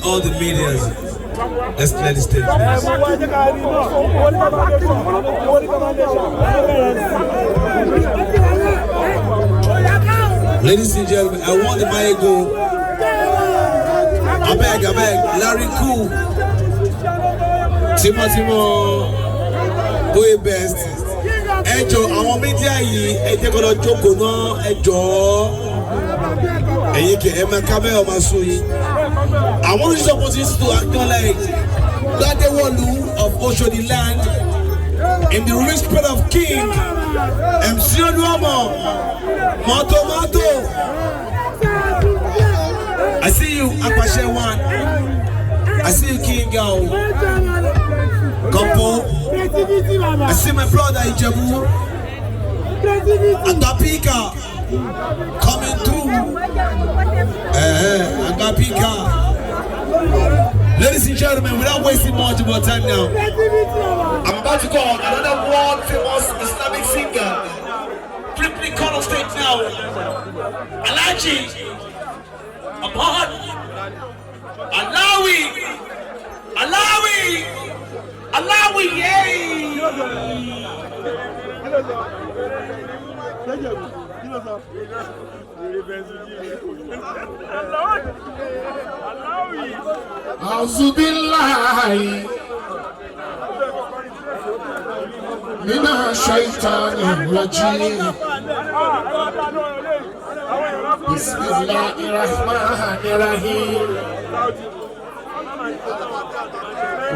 All the medias. Let's clear the stage. Ladies and gentlemen, I want the mic go. I beg, Larry Cool, Timo, Boy Best. Ejo, àwọn media yìí, ẹ jẹ́ kó lọ jókòó náà, ẹjọ́. Ẹ̀yin kì í camera ọmọ sùn yìí. I want this opportunity to acknowledge Ladewolu of Oshodi Land in the respect of King MC Onuomo Moto. I see you, Akpashe One. I see you, King Gao. Kompo. I see my brother Ijebu. Agapika coming through. Agapika. Ladies and gentlemen, without wasting much of our time now, I'm about to call another world famous Islamic singer. Please come on stage now. Alaji Ahmad Alawi, yay! Auzubillahi minash shaitanir rajim. Bismillahir rahmanir rahim.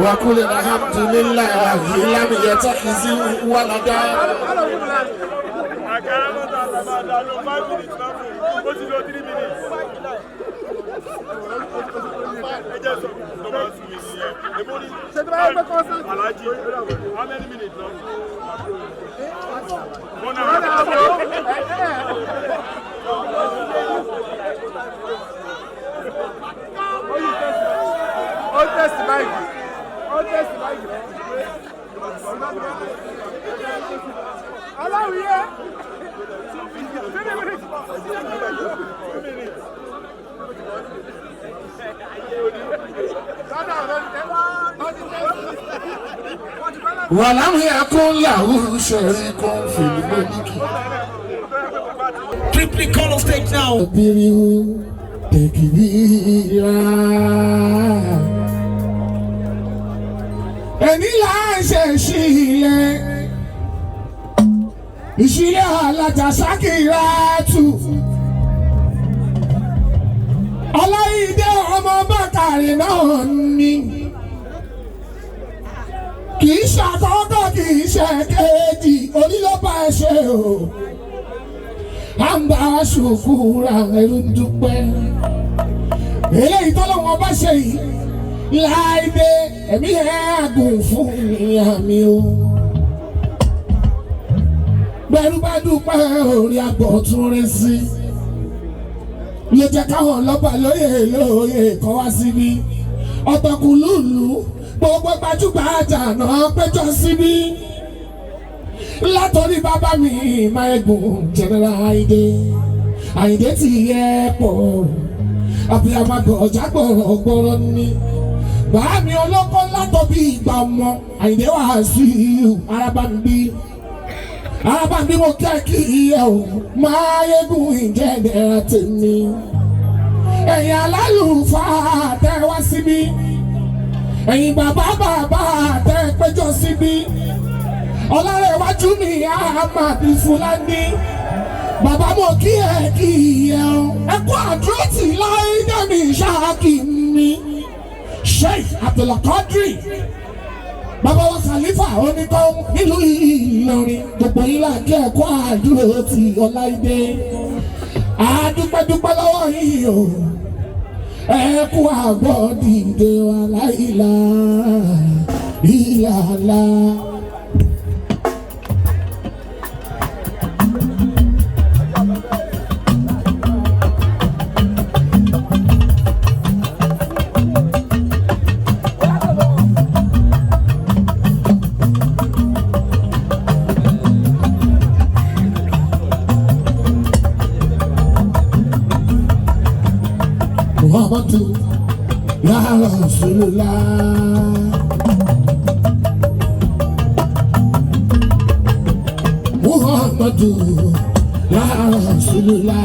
Wa qul alhamdulillahi lam yattakhidh walada. How many minutes? 1 hour. Allow ولم يكن له شريك في الملك. Triply call on stage now. كبيره تكبيرا ẹni là ń ṣe sílẹ̀ ìṣílẹ̀ alájà Ṣakiratu Ọláìdé ọmọ Bákàrè náà ní kì í ṣàkọ́kọ́ kì í ṣe kejì orí ló bá ẹ ṣe o à ń bá ṣòfúra ẹrú ń dúpẹ́ eléyìí tọ́lọ́wọ́n bá ṣe yìí Láìdé ẹ̀mí ẹ̀ àgùn fún ìyá mi o bẹ́rù bá dúpẹ́ orí àgbọ̀ tún rẹ̀ sí ló jẹ́ káwọn ọlọ́pàá lóye kọ́ wá síbí ọ̀tọ̀kùlùlù gbogbo gbajúgbajà náà péjọ síbí látọ̀rí bàbá mi Máyégún General Àyìndé ti yẹ pọ̀ àbíyamagọ̀ ọjà gbọ̀rọ̀gbọ̀rọ̀ ni bàá mi olóko látọ̀ bí ìgbà ọmọ Àyìndé Wàsíù Arábàmbí mo kẹ́kì ẹ̀ o Máyégún General tèmi ẹ̀yin alálùfáà tẹ́ wá síbí ẹ̀yin bàbá tẹ́ péjọ síbí Ọlárẹ̀wájú mi Ahmad Fúlàní bàbá mo kí ẹ o ẹ kú àdúrótì Láìdé mi Ṣáàkì mi Sheikh Abdulkadir bàbá wa Khalifa oníkan nílùú Ìlọrin gbogbo yín là kí ẹ kú àdúrótì Ọláìdé àdúpẹ́dúpẹ́ lọ́wọ́ yìí o ẹ kú àgbọ̀ dìde wa láìla ìlàlá. Muhammadu ya Rasulullah Muhammadu ya Rasulullah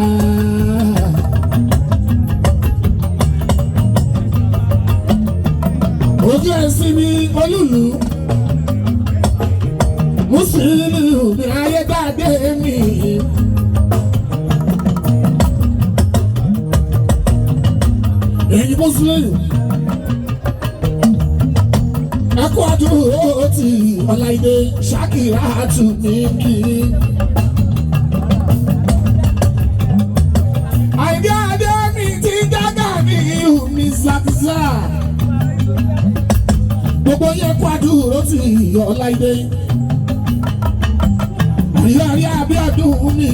ojú ẹ̀sìn mi olúlu Mùsùlùmí ayédáadé mi. Ẹ̀yin Mùsùlùmí ẹ kú àdúrótì Ọláìdé Ṣakiratu ní kiri. Àyìndé adé mi ti dága ní omi zakiza gbogbo yẹn kú àdúrótì Ọláìdé àríyárí Abíọ́dún mi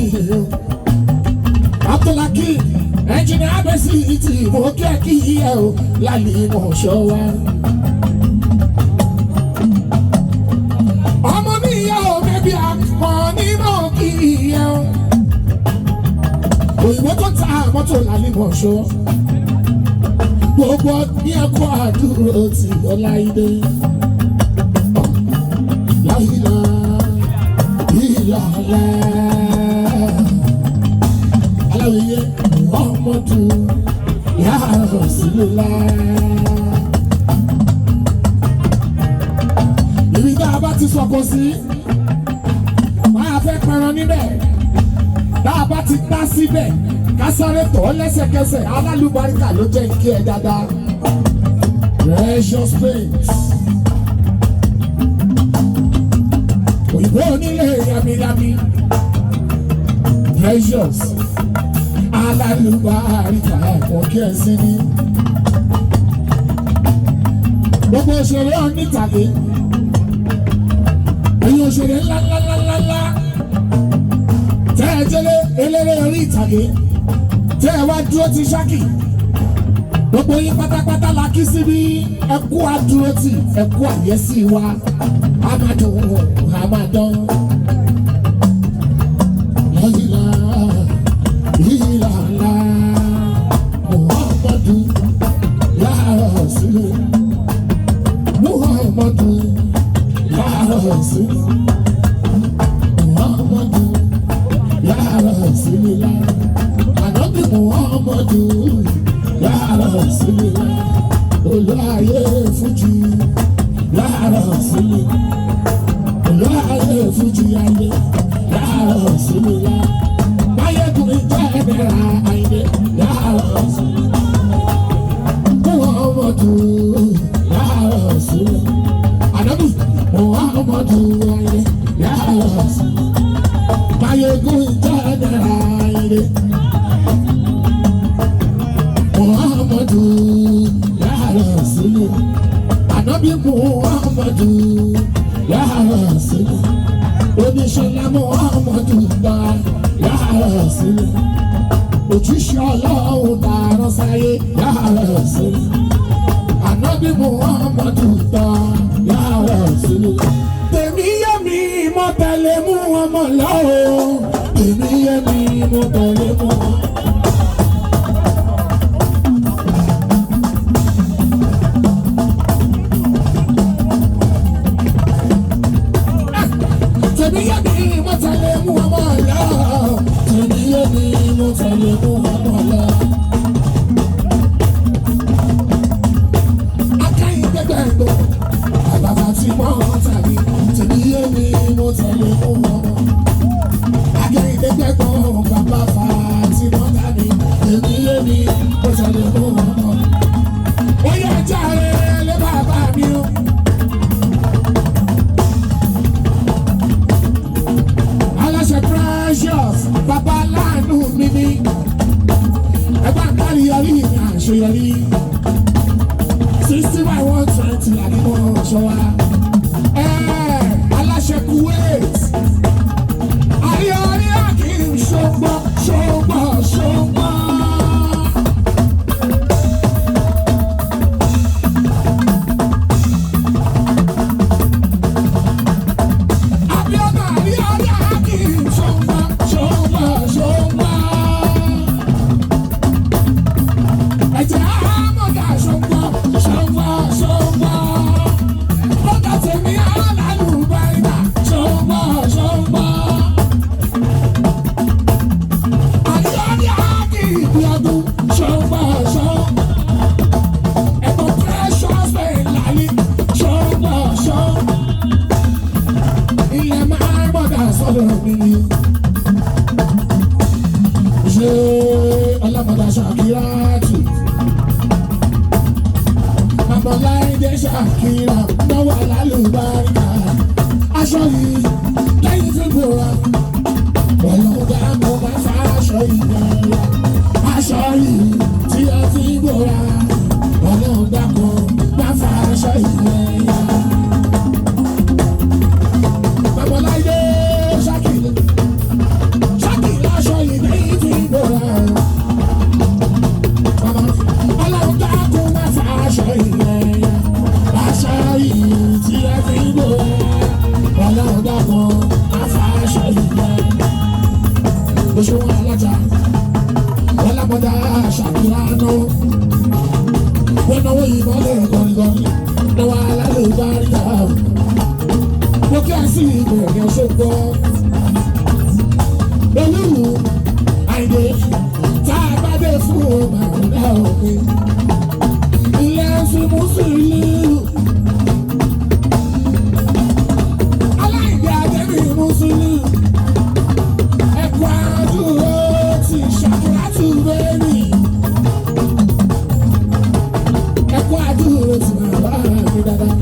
Abdulaki ẹnjìnì abẹ́sí ti mo kẹ́kì ẹ o lálẹ́ mọ̀ ṣọ́ wa. ọmọ mi ìyá o bẹ́bí àpọ̀ nínú kì í ẹ o. òyìnbó tó ta mọ́tò lálẹ́ mọ̀ ṣọ́. gbogbo ní ẹ̀kọ́ àdúró ti Ọláìdé. láyìlá ìlàlá aláwìyé. Muhammadu ya Rasulullah. Ibi tá a bá ti sọ̀kò sí, máa fẹ́ pẹran níbẹ̀. Tá a bá ti dá síbẹ̀, ká sáré tọ̀ lẹ́sẹ̀kẹsẹ̀. Alálùbáríkà ló jẹ́ kí ẹ dáadáa. Precious Paints. Òyìnbó onílé yamiyami. Precious. Alálùbáríkà ẹ̀kọ́ kí ẹ sí ní. Gbogbo òṣèré onítàgé, ẹ̀yin òṣèré ńláńláńláńlá, tẹ́ ẹ jẹ́lé eléré orí ìtàgé, tẹ́ ẹ wá dúró ti Ṣákì. Gbogbo yín pátápátá la kí síbí ẹ kú àdúrótì ẹ kú àyẹ́sí wa, àmàdùn àmàdán. Ìlàlá Muhammadu ya Rasul Muhammadu ya Rasulillah. Ànábì Muhammadu ya Rasulillah. Olúwayé Fújì ya Rasulillah. Olúwayé Fújì ayé ya Rasulillah. Máyégún jẹ́nẹ́ra ayé ya Rasulillah. Muhammadu ya Rasulillah. Ànábì Muhammadu ayé ya Rasulillah. Máyégún jẹ́nẹ́ra ayé Muhammadu ya Rasulillah. Ànábì Muhammadu ya Rasulillah. Oníṣẹ́lá Muhammadu bá ya Rasulillah. Òjíṣẹ́ Ọlọ́run dàrán sáyé ya Rasulillah. Ànábì Muhammadu bá ya Rasulillah. Tèmi yé mi mo tẹ̀lé mú ọmọ lọ́wọ́. Tèmi yé mi mo tẹ̀lé mú ọmọ. Tèmi yé mi mo tẹ̀lé mú ọmọ lọ́wọ́. Tèmi yé mi mo tẹ̀lé mú ọmọ lọ́wọ́. Akẹ́yìndẹ́gbẹ̀gbọ̀ àbàbà tí mo tàbí. Tèmi yé mi mo tẹ̀lé mú ọmọ. Akẹ́yìndẹ́gbẹ̀gbọ̀ bàbá fà tí mo tàbí. Tèmi yé mi mo tẹ̀lé mú ọmọ. Ó yẹ jàre lé bàbá mi o. Aláṣẹ Precious bàbá láàánú mi ní. Ẹgbẹ́ àkárí yọrí ìrìn àṣeyọrí. 60/120 àdìmọ̀ ṣọwá. Aláṣẹ Kuwait. Ayọ̀rí Akim ṣọgbọ́ ṣọgbọ́ ṣọgbọ́. Abíọ́nà Ayọ̀rí Akim ṣọgbọ́ ṣọgbọ́ ṣọgbọ́. Ẹ̀jẹ̀ àmọ̀dá ṣọgbọ́ ṣọgbọ́ ṣọgbọ́. Bọ́dà tèmi alálùbáríkà ṣọgbọ́ ṣọgbọ́. Ayọ̀rí Akim ìbíọdún ṣọgbọ́ ṣọgbọ́. Ẹ̀gbọ́n Precious bẹ́ẹ̀ lálẹ́ ṣọgbọ́ ṣọgbọ́. Ilẹ̀ máa ń bọ̀dà sọ̀rọ̀ mi ni. Ṣé ọlọ́mọdé Ṣàkírátù? Àmọ̀láìdé Ṣàkírà náwó alálùbáríkà. Aṣọ yìí lẹ́yìn tí mo ra. Ọlọ́dà mo máa fa aṣọ yìí lọ́la. Aṣọ yìí tí ẹ fi gbòòrà. Ọlọ́dà mo máa fa aṣọ yìí lọ́la. Àmọ̀láìdé Ṣàkírà. Ṣàkírà aṣọ yìí lẹ́yìn tí mo ra. Ọlọ́dà mo máa fa aṣọ yìí lọ́la. Aṣọ yìí tí ẹ fi gbòòrà. Ọlọ́dà mo máa fa aṣọ yìí lọ́la. Oṣù alájà, ọlábọ̀dá Ṣàkírà náà. Wọ́n náwó ìbọn lè gọ́nigọ́ni, náwó alálùbáríkà. Mo kí á sí ìbẹ̀rẹ̀ ṣògbọ́. Olúwo Àyìndé tá a bá dé fún ọmọ àrùndá òfin. Ilé ẹ̀sìn Mùsùlùmí. Aláìdé Adébí Mùsùlùmí. Ẹ̀kọ́ àdúró ti Ṣàkírátù bẹ́ẹ̀ni. Ẹ̀kọ́ àdúró ti bàbá mi dáadáa.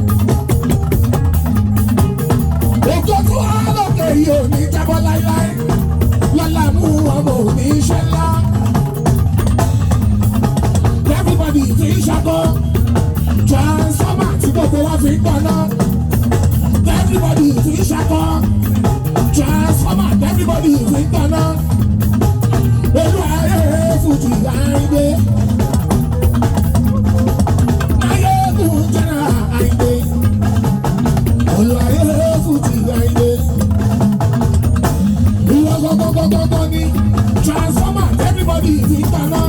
Ògo tó wá lókè yìí ò ní jábọ́ láíláí. Lọ́la mú ọmọ òní iṣẹ́ ńlá. Everybody fi ṣàkó. Transformer tí gbogbo wa fi ń gbọ́ná. Everybody fi ṣàkó. Transformer everybody fi ń gbọ́ná. Olúwayé Fújì Àyìndé. Máyégún jẹ́nẹ́ra Àyìndé. Olúwayé Fújì Àyìndé. Ìwọ gbọ́gbọ́gbọ́gbọ́ ní transformer everybody fi ń gbọ́ná.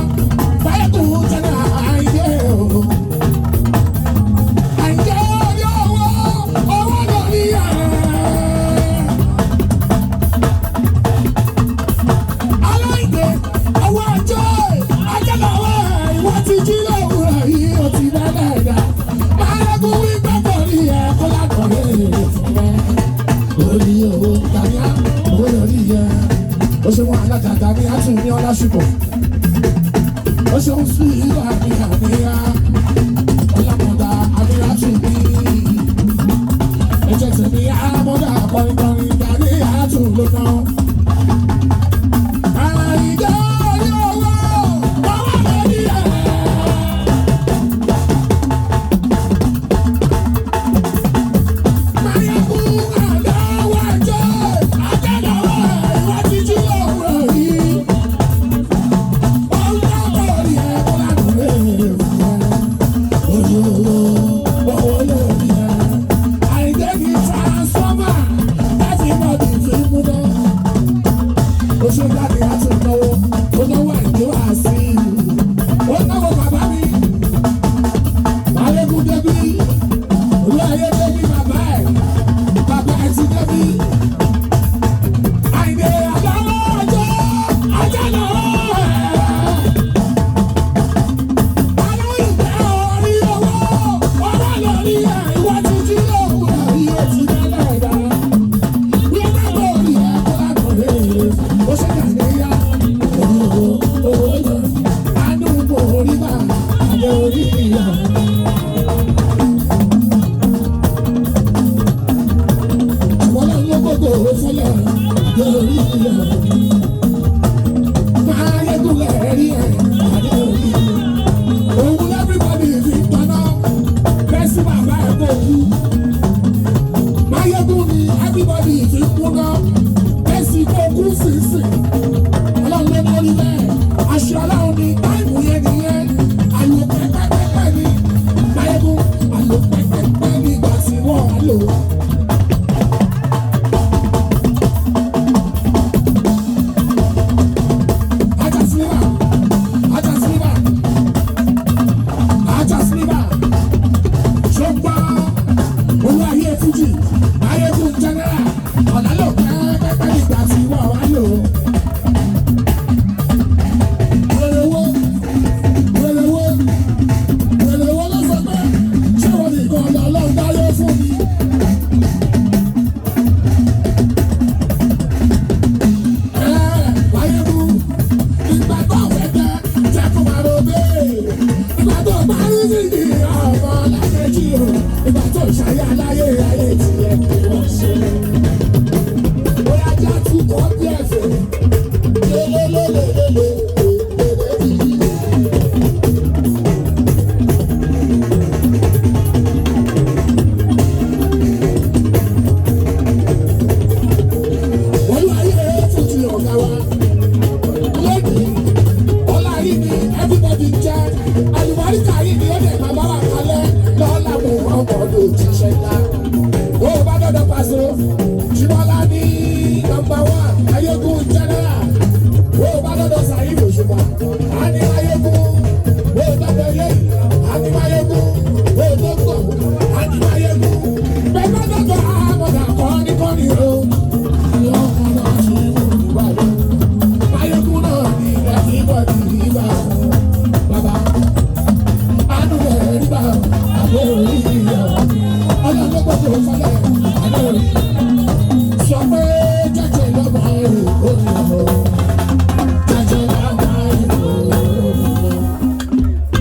Máyégún jẹ́nẹ́ra Àyìndé. Àyìndé orí owó lórí ẹ̀. ti jí lówùrọ̀ yìí ó ti bẹ́lẹ̀ dá. Máyégún wí gbọ́dọ̀ rí ẹ kó látọ̀ lé fún ẹ. Orí owó Gàníà owó lórí yẹ. Ó ṣe wọn alájà Gàníà tún ní ọlá ṣùkọ̀. Ó ṣe ń sùn ìlú Gàníà. Ọlámọ̀dá Adéyà tún ní. Ẹ̀jẹ̀ tèmi àmọ́dá kọrin Gàníà tún ló ná.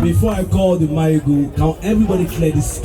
Before I call the Mayegun, can everybody clear this?